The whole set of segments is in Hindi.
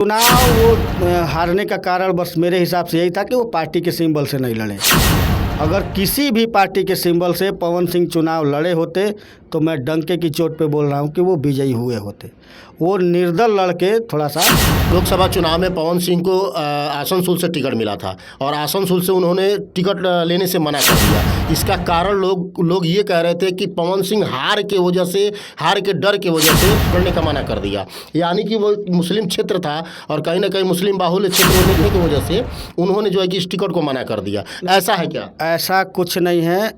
चुनाव वो हारने का कारण बस मेरे हिसाब से यही था कि वो पार्टी के सिंबल से नहीं लड़े। अगर किसी भी पार्टी के सिंबल से पवन सिंह चुनाव लड़े होते तो मैं डंके की चोट पे बोल रहा हूँ कि वो विजयी हुए होते। वो निर्दल लड़के थोड़ा सा लोकसभा चुनाव में पवन सिंह को आसनसोल से टिकट मिला था और आसनसोल से उन्होंने टिकट लेने से मना कर दिया। इसका कारण लोग ये कह रहे थे कि पवन सिंह हार के डर की वजह से लड़ने का मना कर दिया, यानी कि वो मुस्लिम क्षेत्र था और कहीं ना कहीं मुस्लिम बाहुल्य क्षेत्र होने की वजह से उन्होंने जो है कि इस टिकट को मना कर दिया। ऐसा है क्या? ऐसा कुछ नहीं है।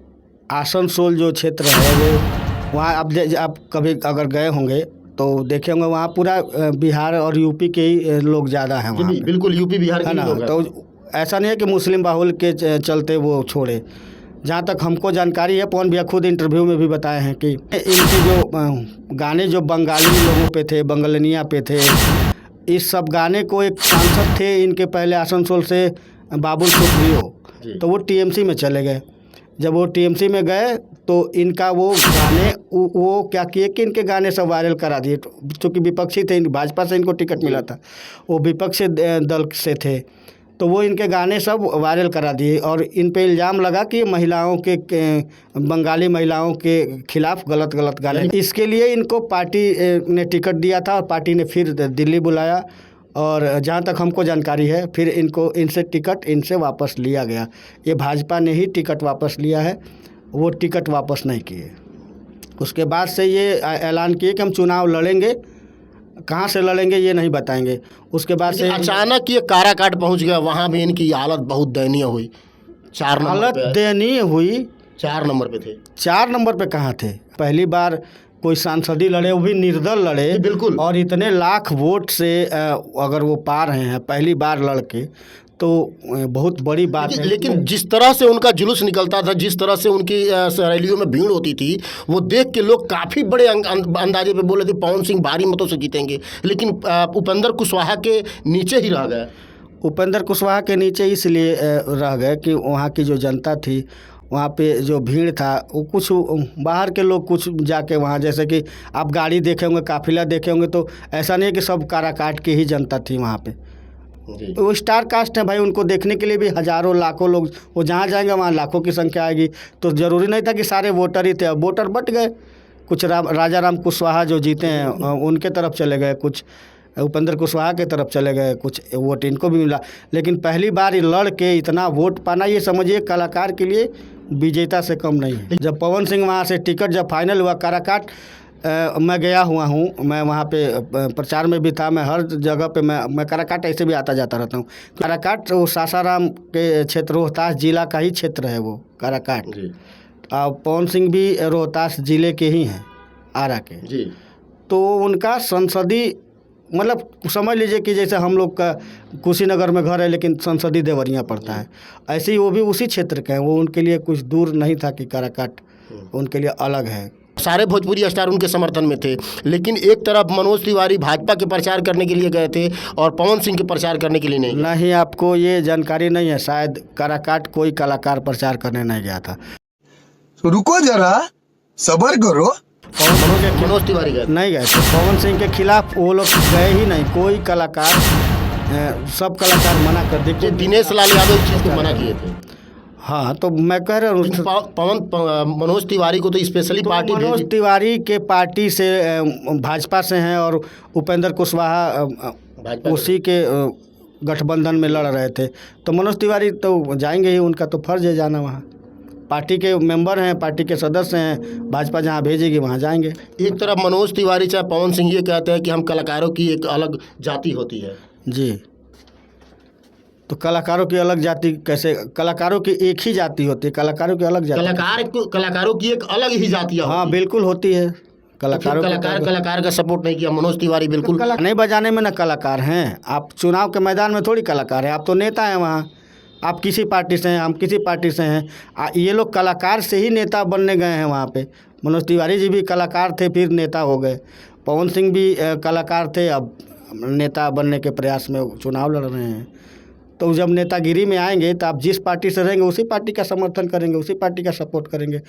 आसनसोल जो क्षेत्र है वो वहाँ आप कभी अगर गए होंगे तो देखे होंगे, वहाँ पूरा बिहार और यूपी के ही लोग ज़्यादा हैं वहाँ पे। बिल्कुल यूपी बिहार के ना, लोग हैं। तो ऐसा नहीं है कि मुस्लिम बाहुल्य के चलते वो छोड़े। जहाँ तक हमको जानकारी है, पवन भैया खुद इंटरव्यू में भी बताए हैं कि इनके जो गाने जो बंगाली लोगों पे थे, बंगलनिया पे थे, इस सब गाने को एक सांसद थे इनके पहले आसनसोल से बाबुल सुप्रियो, तो वो टीएमसी में चले गए। जब वो टीएमसी में गए तो इनका वो गाने वो क्या किए कि इनके गाने सब वायरल करा दिए। चूँकि विपक्षी थे, भाजपा से इनको टिकट मिला था, वो विपक्षी दल से थे, तो वो इनके गाने सब वायरल करा दिए और इन पे इल्ज़ाम लगा कि महिलाओं के बंगाली महिलाओं के खिलाफ गलत गाने। इसके लिए इनको पार्टी ने टिकट दिया था और पार्टी ने फिर दिल्ली बुलाया और जहाँ तक हमको जानकारी है फिर इनसे टिकट वापस लिया गया। ये भाजपा ने ही टिकट वापस लिया है, वो टिकट वापस नहीं किए। उसके बाद से ये ऐलान किए कि हम चुनाव लड़ेंगे, कहाँ से लड़ेंगे ये नहीं बताएंगे। उसके बाद से अचानक ये काराकाट पहुंच गया, वहाँ भी इनकी हालत बहुत दयनीय हुई। 4 नंबर पे दयनीय हुई। 4 नंबर पे थे। 4 नंबर पे कहाँ थे? पहली बार कोई सांसद ही लड़े, वो भी निर्दल लड़े। बिल्कुल। और इतने लाख वोट से अगर वो पा रहे हैं पहली बार लड़के, तो बहुत बड़ी बात है। लेकिन जिस तरह से उनका जुलूस निकलता था, जिस तरह से उनकी रैलियों में भीड़ होती थी, वो देख के लोग काफ़ी बड़े अंदाजे पे बोले थे पवन सिंह भारी मतों से जीतेंगे, लेकिन उपेंद्र कुशवाहा के नीचे ही रह गए। उपेंद्र कुशवाहा के नीचे इसलिए रह गए कि वहाँ की जो जनता थी, वहाँ पे जो भीड़ था, वो कुछ बाहर के लोग कुछ जाके वहाँ, जैसे कि आप गाड़ी देखे होंगे, काफिला देखे होंगे, तो ऐसा नहीं है कि सब काराकाट की ही जनता थी वहाँ पे। वो स्टार कास्ट है भाई, उनको देखने के लिए भी हज़ारों लाखों लोग, वो जहाँ जाएंगे वहाँ लाखों की संख्या आएगी। तो ज़रूरी नहीं था कि सारे वोटर ही थे, अब वोटर बट गए। कुछ राजा राम कुशवाहा जो जीते हैं उनके तरफ चले गए, कुछ उपेंद्र कुशवाहा के तरफ चले गए, कुछ वोट इनको भी मिला। लेकिन पहली बार लड़ के इतना वोट पाना, ये समझिए कलाकार के लिए विजेता से कम नहीं है। जब पवन सिंह वहाँ से टिकट जब फाइनल हुआ, काराकाट मैं गया हुआ हूँ, मैं वहाँ पे प्रचार में भी था, मैं हर जगह पे मैं काराकाट ऐसे भी आता जाता रहता हूँ। काराकाट वो सासाराम के क्षेत्र, रोहतास जिला का ही क्षेत्र है वो काराकाट। पवन सिंह भी रोहतास जिले के ही हैं, आरा के जी। तो उनका संसदीय मतलब समझ लीजिए कि जैसे हम लोग का कुशीनगर में घर है लेकिन संसदीय देवरिया पड़ता है, ऐसे ही वो भी उसी क्षेत्र के हैं। वो उनके लिए कुछ दूर नहीं था कि काराकाट उनके लिए अलग है। सारे भोजपुरी स्टार उनके समर्थन में थे, लेकिन एक तरफ मनोज तिवारी भाजपा के प्रचार करने के लिए गए थे और पवन सिंह के प्रचार करने के लिए नहीं। आपको ये जानकारी नहीं है? शायद काराकाट कोई कलाकार प्रचार करने नहीं गया था। तो रुको जरा, सब्र करो। मनोज तिवारी गए नहीं गए थे। पवन सिंह के खिलाफ वो लोग गए ही नहीं, कोई कलाकार, सब कलाकार मना कर दिए। दिनेश लाल यादव इस चीज़ को मना किए थे। हाँ, तो मैं कह रहा हूँ मनोज तिवारी को तो स्पेशली पार्टी, मनोज तिवारी के पार्टी से भाजपा से हैं और उपेंद्र कुशवाहा उसी के गठबंधन में लड़ रहे थे, तो मनोज तिवारी तो जाएंगे ही, उनका तो फर्ज है जाना। वहाँ पार्टी के मेंबर हैं, पार्टी के सदस्य हैं, भाजपा जहाँ भेजेगी वहाँ जाएंगे। एक तरफ मनोज तिवारी चाहे पवन सिंह ये कहते हैं कि हम कलाकारों की एक अलग जाति होती है। जी, तो कलाकारों की अलग जाति कैसे? कलाकारों की एक ही जाति होती है, कलाकारों की अलग जाति। कलाकारों की एक अलग ही जाति है। हाँ बिल्कुल होती है। कलाकार का सपोर्ट नहीं किया मनोज तिवारी, बिल्कुल नहीं बजाने में ना कलाकार हैं। आप चुनाव के मैदान में थोड़ी कलाकार हैं, आप तो नेता हैं। वहाँ आप किसी पार्टी से हैं, हम किसी पार्टी से हैं। ये लोग कलाकार से ही नेता बनने गए हैं वहाँ पे। मनोज तिवारी जी भी कलाकार थे, फिर नेता हो गए। पवन सिंह भी कलाकार थे, अब नेता बनने के प्रयास में चुनाव लड़ रहे हैं। तो जब नेतागिरी में आएंगे तो आप जिस पार्टी से रहेंगे उसी पार्टी का समर्थन करेंगे, उसी पार्टी का सपोर्ट करेंगे।